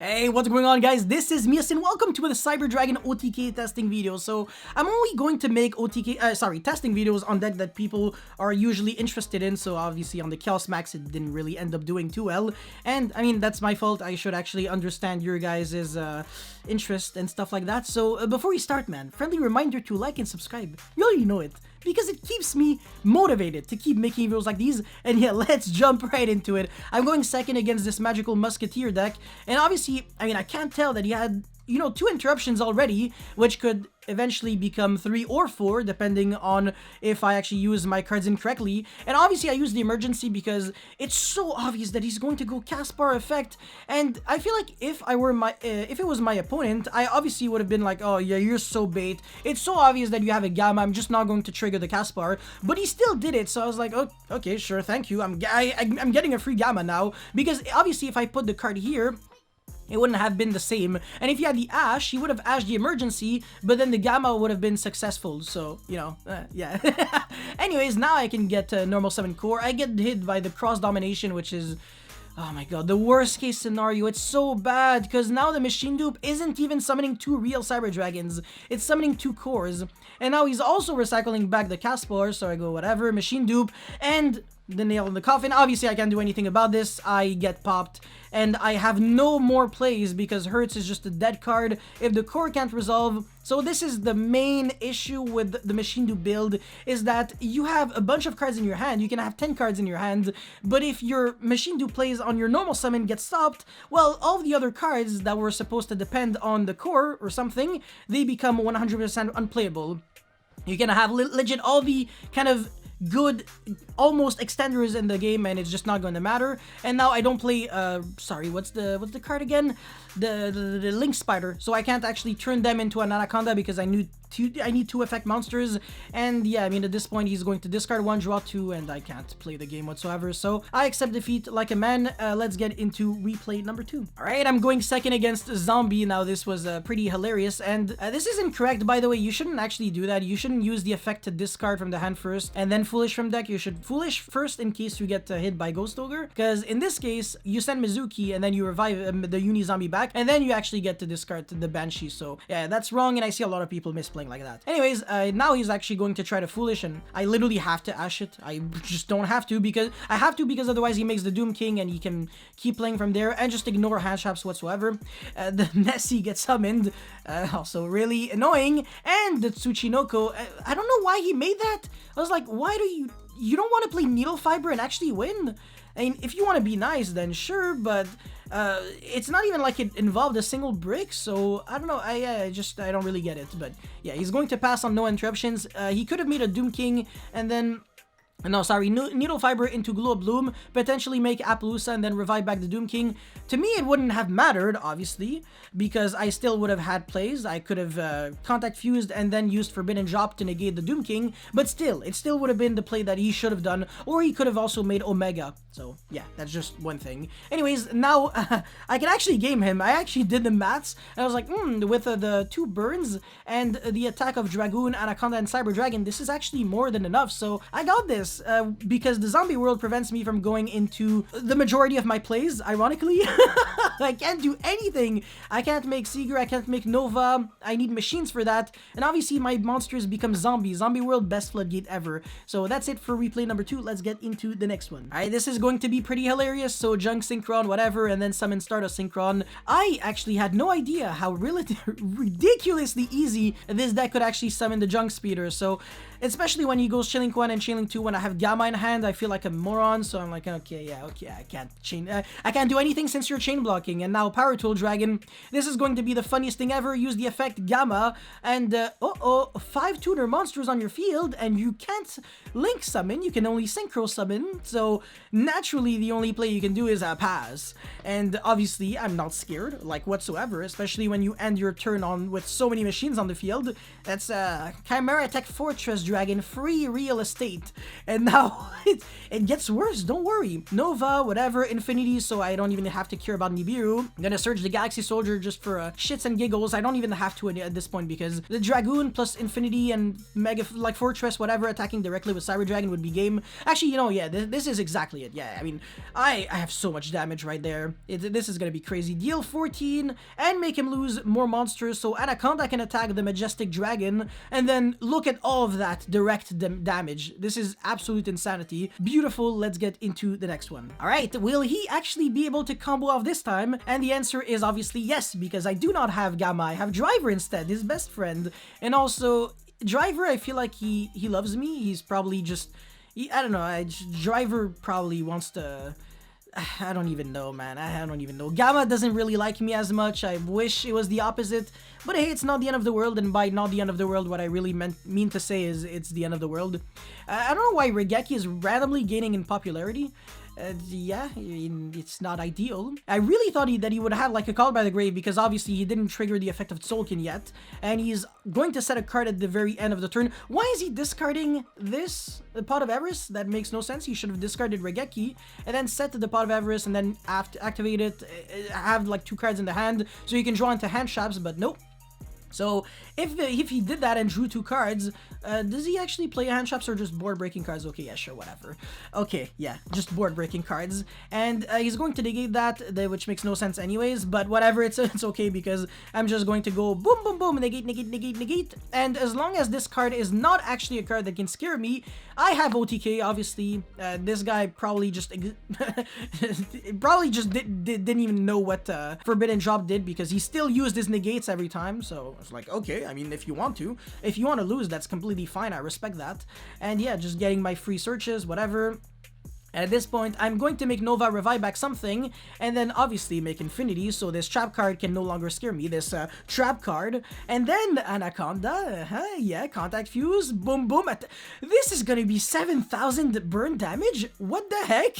Hey, what's going on, guys? This is Mias and welcome to the Cyber Dragon OTK testing video. So I'm only going to make testing videos on deck that people are usually interested in. So obviously on the Chaos Max it didn't really end up doing too well, and I mean that's my fault. I should actually understand your guys' interest and stuff like that. So before we start, man, friendly reminder to like and subscribe. You already know it, because it keeps me motivated to keep making videos like these. And yeah, let's jump right into it. I'm going second against this magical musketeer deck, and obviously, I mean, I can't tell that he had, you know, 2 interruptions already, which could eventually become 3 or 4 depending on if I actually use my cards incorrectly. And obviously I use the emergency because it's so obvious that he's going to go Caspar effect, and I feel like if it was my opponent, I obviously would have been like, oh yeah, you're so bait, it's so obvious that you have a Gamma, I'm just not going to trigger the Caspar. But he still did it, so I was like, oh, okay, sure, thank you, I'm getting a free Gamma now, because obviously if I put the card here, it wouldn't have been the same. And if you had the Ash, he would have Ashed the emergency, but then the Gamma would have been successful. So, you know, yeah. Anyways, now I can get normal 7 core. I get hit by the cross domination, which is, oh my god, the worst case scenario. It's so bad, because now the machine dupe isn't even summoning 2 real Cyber Dragons. It's summoning 2 cores. And now he's also recycling back the Caspar, so I go whatever, machine dupe, and the nail in the coffin. Obviously, I can't do anything about this. I get popped, and I have no more plays because Hertz is just a dead card if the core can't resolve. So this is the main issue with the machine dupe build, is that you have a bunch of cards in your hand. You can have 10 cards in your hand, but if your machine dupe plays on your normal summon gets stopped, well, all of the other cards that were supposed to depend on the core or something, they become 100% unplayable. You can have legit all the kind of good almost extenders in the game, and it's just not going to matter. And now I don't play sorry, what's the card again, the Link Spider, so I can't actually turn them into an Anaconda because I need 2 effect monsters. And yeah, I mean, at this point he's going to discard 1, draw 2, and I can't play the game whatsoever, so I accept defeat like a man. Let's get into replay number 2. Alright, I'm going second against Zombie. Now this was pretty hilarious, and this is incorrect, by the way. You shouldn't actually do that. You shouldn't use the effect to discard from the hand first and then Foolish from deck. You should Foolish first in case you get hit by Ghost Ogre, because in this case you send Mizuki and then you revive the Uni Zombie back, and then you actually get to discard the Banshee. So yeah, that's wrong, and I see a lot of people misplaying like that. Anyways, now he's actually going to try to Foolish, and I literally have to Ash it. I just don't have to, because otherwise he makes the Doom King and he can keep playing from there and just ignore hand traps whatsoever. The Nessie gets summoned, also really annoying, and the Tsuchinoko, I don't know why he made that. I was like, why do you don't want to play Needle Fiber and actually win? I mean, if you want to be nice, then sure, but it's not even like it involved a single brick, so I don't know. I don't really get it. But yeah, he's going to pass on no interruptions. He could have made a Doom King and then, no, sorry, Needle Fiber into Glow Bloom, potentially make Appaloosa and then revive back the Doom King. To me, it wouldn't have mattered, obviously, because I still would have had plays. I could have Contact Fused and then used Forbidden Drop to negate the Doom King, but still, it still would have been the play that he should have done, or he could have also made Omega. So yeah, that's just one thing. Anyways, now I can actually game him. I actually did the maths, and I was like, with the 2 burns and the attack of Dragoon, Anaconda, and Cyber Dragon, this is actually more than enough, so I got this. Because the zombie world prevents me from going into the majority of my plays, ironically. I can't do anything. I can't make Seeger, I can't make Nova, I need machines for that, and obviously my monsters become zombie world, best floodgate ever. So that's it for replay number 2. Let's get into the next one. Alright, this is going to be pretty hilarious. So Junk Synchron, whatever, and then summon Stardust Synchron. I actually had no idea how ridiculously easy this deck could actually summon the Junk Speeder. So especially when he goes Chilling 1 and Chilling 2, when I have Gamma in hand, I feel like a moron, so I'm like, okay, I can't do anything since you're chain blocking. And now Power Tool Dragon, this is going to be the funniest thing ever. Use the effect Gamma, and 5 tuner monsters on your field, and you can't Link summon, you can only Synchro summon, so naturally the only play you can do is pass. And obviously I'm not scared, like, whatsoever, especially when you end your turn on with so many machines on the field. That's Chimera Tech Fortress dragon free real estate. And now it gets worse, don't worry. Nova, whatever, Infinity, so I don't even have to care about Nibiru. I'm gonna search the Galaxy Soldier just for shits and giggles. I don't even have to at this point because the Dragoon plus Infinity and Mega, like Fortress, whatever, attacking directly with Cyber Dragon would be game. Actually, you know, yeah, this is exactly it. Yeah, I mean, I have so much damage right there. This is gonna be crazy. Deal 14 and make him lose more monsters, so Anaconda can attack the Majestic Dragon, and then look at all of that direct damage. This is absolute insanity. Beautiful. Let's get into the next one. All right, will he actually be able to combo off this time? And the answer is obviously yes, because I do not have Gamma. I have Driver instead, his best friend. And also, Driver, I feel like he loves me. He's probably just, I don't know, Driver probably wants to, I don't even know, man. I don't even know. Gamma doesn't really like me as much. I wish it was the opposite. But hey, it's not the end of the world, and by not the end of the world, what I really mean to say is it's the end of the world. I don't know why Regeki is randomly gaining in popularity. Yeah, it's not ideal. I really thought that he would have like a Call by the Grave, because obviously he didn't trigger the effect of Tzolk'in yet, and he's going to set a card at the very end of the turn. Why is he discarding this, the Pot of Avarice? That makes no sense. He should have discarded Regeki and then set the Pot of Avarice and then activate it, have like 2 cards in the hand so you can draw into hand traps, but nope. So if he did that and drew 2 cards, does he actually play hand traps or just board breaking cards? Okay, yeah, sure, whatever. Okay, yeah, just board breaking cards, and he's going to negate that, which makes no sense anyways. But whatever, it's okay, because I'm just going to go boom, boom, boom, negate, negate, negate, negate. And as long as this card is not actually a card that can scare me, I have OTK. Obviously, this guy probably just didn't even know what Forbidden Drop did, because he still used his negates every time. So it's like, okay, I mean, if you want to lose, that's completely fine. I respect that. And yeah, just getting my free searches, whatever. And at this point, I'm going to make Nova revive back something, and then obviously make Infinity, so this trap card can no longer scare me, this trap card. And then Anaconda, yeah, Contact Fuse, boom, boom. This is gonna be 7,000 burn damage? What the heck?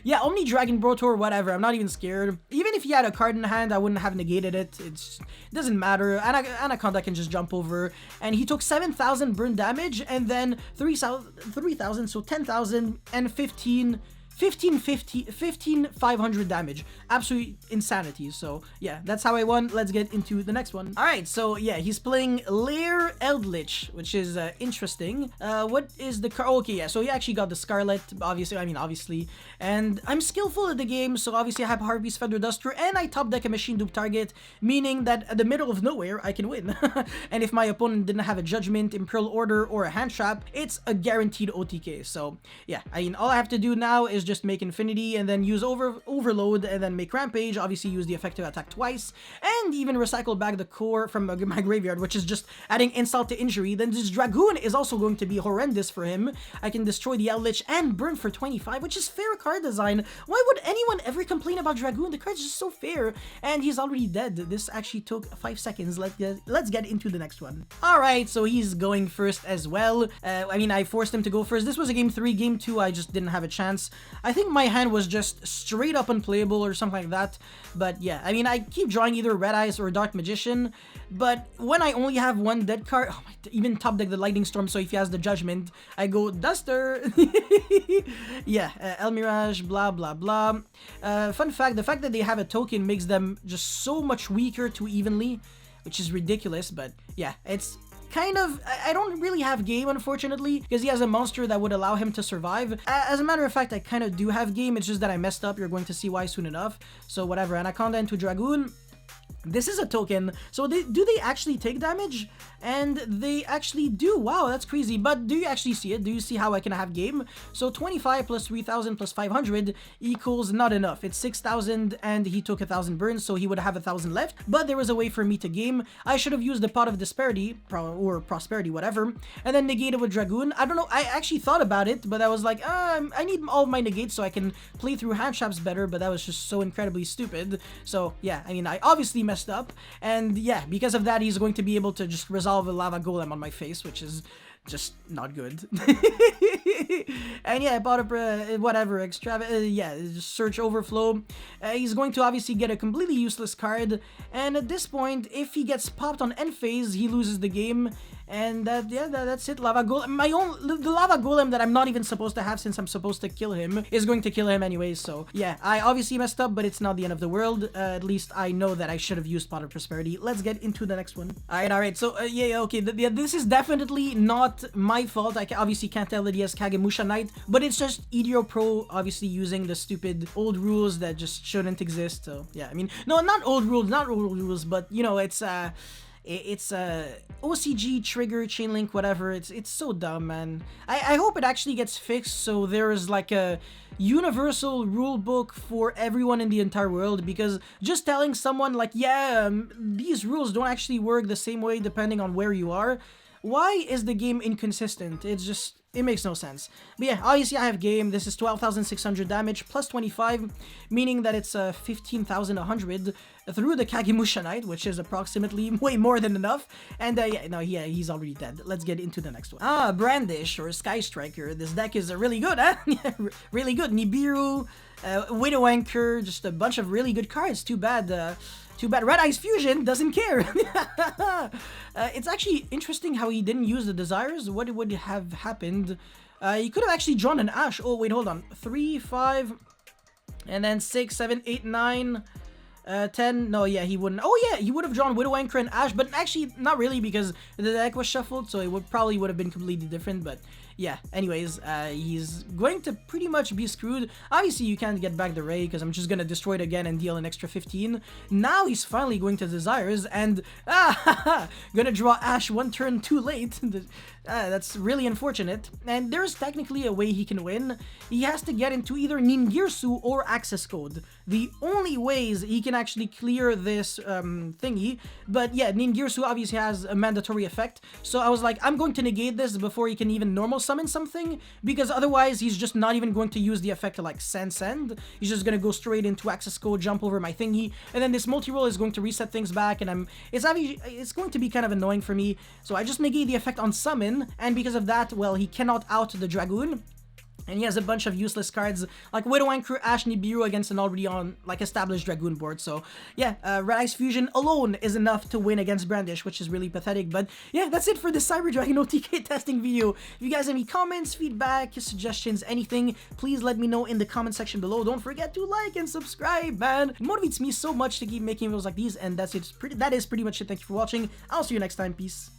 Yeah, Omni Dragon Brotor, whatever, I'm not even scared. Even if he had a card in hand, I wouldn't have negated it. It doesn't matter. Anaconda can just jump over. And he took 7,000 burn damage, and then 3,000, so 10,000 and 15,500 damage. Absolute insanity. So yeah, that's how I won. Let's get into the next one. All right, so yeah, he's playing Lair Eldritch, which is interesting. What is the card? Okay, yeah, so he actually got the Scarlet, obviously, and I'm skillful at the game, so obviously I have Harpy's Feather Duster, and I top deck a Machine Dupe target, meaning that at the middle of nowhere I can win. And if my opponent didn't have a Judgment, Imperial Order, or a Hand Trap, it's a guaranteed OTK. So yeah, I mean, all I have to do now is just make Infinity and then use Overload and then make Rampage, obviously use the effective attack twice, and even recycle back the core from my graveyard, which is just adding insult to injury. Then this Dragoon is also going to be horrendous for him. I can destroy the Eldritch and burn for 25, which is fair card design. Why would anyone ever complain about Dragoon? The card's just so fair, and he's already dead. This actually took 5 seconds. Let's get into the next one. Alright, so he's going first as well. I mean, I forced him to go first. This was a game 3. Game 2, I just didn't have a chance. I think my hand was just straight up unplayable or something like that. But yeah, I mean, I keep drawing either Red Eyes or Dark Magician, but when I only have 1 dead card, oh my, even top deck the Lightning Storm, so if he has the Judgment, I go Duster. Yeah, El Mirage, blah, blah, blah. Fun fact, the fact that they have a token makes them just so much weaker to evenly, which is ridiculous, but yeah, it's kind of, I don't really have game, unfortunately, because he has a monster that would allow him to survive. As a matter of fact, I kind of do have game, it's just that I messed up. You're going to see why soon enough. So whatever, Anaconda into Dragoon. This is a token, so do they actually take damage? And they actually do. Wow, that's crazy. But do you actually see it? Do you see how I can have game? So 25 plus 3,000 plus 500 equals not enough. It's 6,000, and he took 1,000 burns, so he would have 1,000 left. But there was a way for me to game. I should have used the Pot of Disparity, or Prosperity, whatever, and then negate it with Dragoon. I don't know, I actually thought about it, but I was like, I need all of my negates so I can play through hand traps better, but that was just so incredibly stupid. So yeah, I mean, I obviously messed up, and yeah, because of that, he's going to be able to just resolve a Lava Golem on my face, which is just not good. And yeah, I bought up whatever yeah, just Search Overflow. He's going to obviously get a completely useless card, and at this point, if he gets popped on end phase, he loses the game. And yeah, that's it. Lava Golem. The Lava Golem that I'm not even supposed to have, since I'm supposed to kill him, is going to kill him anyways. So yeah, I obviously messed up, but it's not the end of the world. At least I know that I should have used Pot of Prosperity. Let's get into the next one. Alright. So yeah, okay. Yeah, this is definitely not my fault. I obviously can't tell that he has Kagemusha Knight, but it's just EDO Pro obviously using the stupid old rules that just shouldn't exist. So yeah, I mean, no, not old rules, but you know, it's OCG trigger chain link, whatever. It's so dumb, man. I hope it actually gets fixed, so there's like a universal rule book for everyone in the entire world, because just telling someone like, yeah, these rules don't actually work the same way depending on where you are, why is the game inconsistent? It makes no sense. But yeah, obviously I have game. This is 12,600 damage plus 25, meaning that it's 15,100 through the Kagemusha Knight, which is approximately way more than enough. And yeah, no, yeah, he's already dead. Let's get into the next one. Brandish or Sky Striker. This deck is really good, huh? Really good. Nibiru, Widow Anchor, just a bunch of really good cards. Too bad Red Eyes Fusion doesn't care. It's actually interesting how he didn't use the desires. What would have happened? He could have actually drawn an Ash. Oh, wait, hold on. 3, 5, and then 6, 7, 8, 9, 10. No, yeah, he wouldn't. Oh, yeah, he would have drawn Widow Anchor and Ash, but actually not really, because the deck was shuffled, so it probably would have been completely different, but yeah, anyways, he's going to pretty much be screwed. Obviously, you can't get back the Ray, because I'm just going to destroy it again and deal an extra 15. Now he's finally going to Desires, and gonna draw Ash one turn too late. That's really unfortunate. And there's technically a way he can win. He has to get into either Ningirsu or Access Code. The only ways he can actually clear this thingy. But yeah, Ningirsu obviously has a mandatory effect. So I was like, I'm going to negate this before he can even normal summon something, because otherwise he's just not even going to use the effect to like send. He's just gonna go straight into Access Code, jump over my thingy, and then this multi-roll is going to reset things back, and it's going to be kind of annoying for me. So I just negate the effect on summon, and because of that, well, he cannot out the Dragoon. And he has a bunch of useless cards like Widow Anchor, Ash, Nibiru against an already on like established Dragoon board. So yeah, Red Eyes Fusion alone is enough to win against Brandish, which is really pathetic. But yeah, that's it for this Cyber Dragon OTK testing video. If you guys have any comments, feedback, suggestions, anything, please let me know in the comment section below. Don't forget to like and subscribe, man. It motivates me so much to keep making videos like these. And that is pretty much it. Thank you for watching. I'll see you next time. Peace.